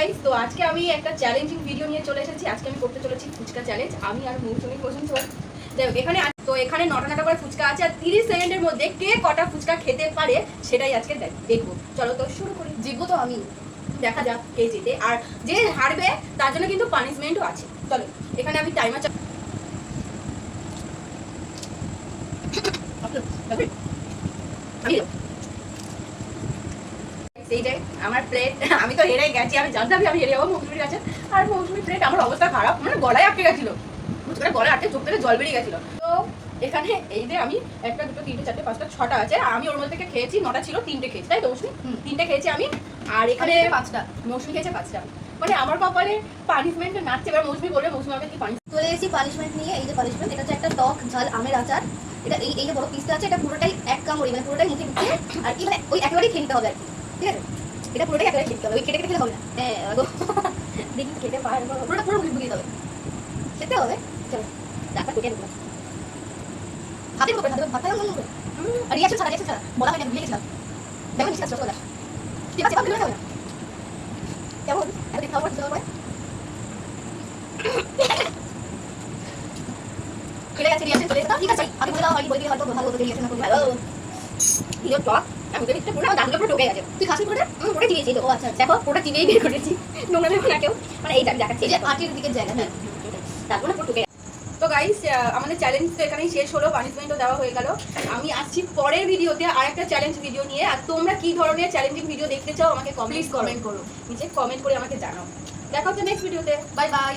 Guys, তো আজকে আমি একটা চ্যালেঞ্জিং ভিডিও নিয়ে চলে এসেছি। আজকে আমি করতে চলেছি ফুচকা চ্যালেঞ্জ। আমি আর মৌসুমী পছন্দ যাই হোক, এখানে তো এখানে নটা করে ফুচকা আছে আর 30 সেকেন্ডের মধ্যে কে কটা ফুচকা খেতে পারে সেটাই আজকে দেখবো। চলো তো শুরু করি। জিতবো তো আমি, দেখা যাক কে জিতে। আর যে হারবে তার জন্য কিন্তু পানিশমেন্টও আছে। চলো এখানে আমি টাইমার সেইটাই আমার প্লেট। আমি তো হেরে গেছি, আমি জানতাম আমি হেরে যাবো মৌসুমির কাছে। আর মৌসুমির প্লেট আমার অবস্থা খারাপ, মানে গলায় আটকে গেছিলো, ফুচকাটা গলায় আটকে চোখ থেকে জল বেরিয়ে গেছিলো। তো এখানে এই যে আমি একটা দুটো তিনটে চারটে পাঁচটা ছটা আছে, আমি ওর মধ্যে থেকে খেয়েছি নটা ছিল, তিনটে খেয়েছি, তাই তো মৌসুমি? তিনটে খেয়েছি আমি। আর এখানে পাঁচটা, মৌসুমি খেয়েছে পাঁচটা। মানে আমার কপালে পানিশমেন্ট নাচছে। এবার মৌসুমি বলবে মৌসুমি আমাকে কি পানিশমেন্ট। চলে এসেছি পানিশমেন্ট নিয়ে। এই যে পানিশমেন্ট, এটা হচ্ছে একটা টক ঝাল আমের আচার। এটা এই যে বড় পিসটা আছে, এটা পুরোটাই এক কামড়ি, মানে পুরোটাই মুখে ঢুকিয়ে আর কি, মানে ওই একেবারেই খেয়ে নিতে হবে আর কি, ঠিক আছে? এটা পুরোটাই একেবারে খেতে হবে, ওই কেটে কেটে খেলে হবে না। হ্যাঁ দেখি খেতে পারবো, পুরোটা পুরো মুখে ঢুকিয়ে দিতে হবে, খেতে হবে। চলো টাকা ঢুকে দেবো, হাতে ঢুকবে, হাতে ভাত খাওয়া মনে হবে। আর রিয়াকশন ছাড়া বলা হয় না, ভুলে গেছিলাম। দেখো নিশ্চয় চলো, ঠিক আছে, ভালো হবে কেমন এত খাওয়া পড়তে হবে। চলে গেছে রিয়াকশন, চলে এসেছে, ঠিক আছে। আমি বলে দাও, আমি বলে দিলে হয়তো ভালো হতো, রিয়াকশন করবো। হ্যালো ভিডিও টক আমি ওকে দেখতে পুরো দাঁতগুলো পুরো ঢুকে গেছে। তুই খাসি পুরোটা? আমি পুরো চিবিয়েছি তো। ও আচ্ছা, দেখো পুরোটা চিবিয়েই বের করেছি, নোংরা দেবো না কেউ। মানে এইটা আমি দেখাচ্ছি, এই যে আটির দিকের জায়গা, হ্যাঁ তারপরে পুরো ঢুকে। তো গাইস, আমাদের চ্যালেঞ্জ তো এখানেই শেষ হলো, পানিশমেন্টও দেওয়া হয়ে গেল। আমি আসছি পরের ভিডিওতে আর একটা চ্যালেঞ্জ ভিডিও নিয়ে। আর তোমরা কি ধরনের চ্যালেঞ্জিং ভিডিও দেখতে চাও আমাকে কমেন্ট করো, নিচে কমেন্ট করে আমাকে জানাও। দেখা হচ্ছে নেক্সট ভিডিওতে। Bye bye.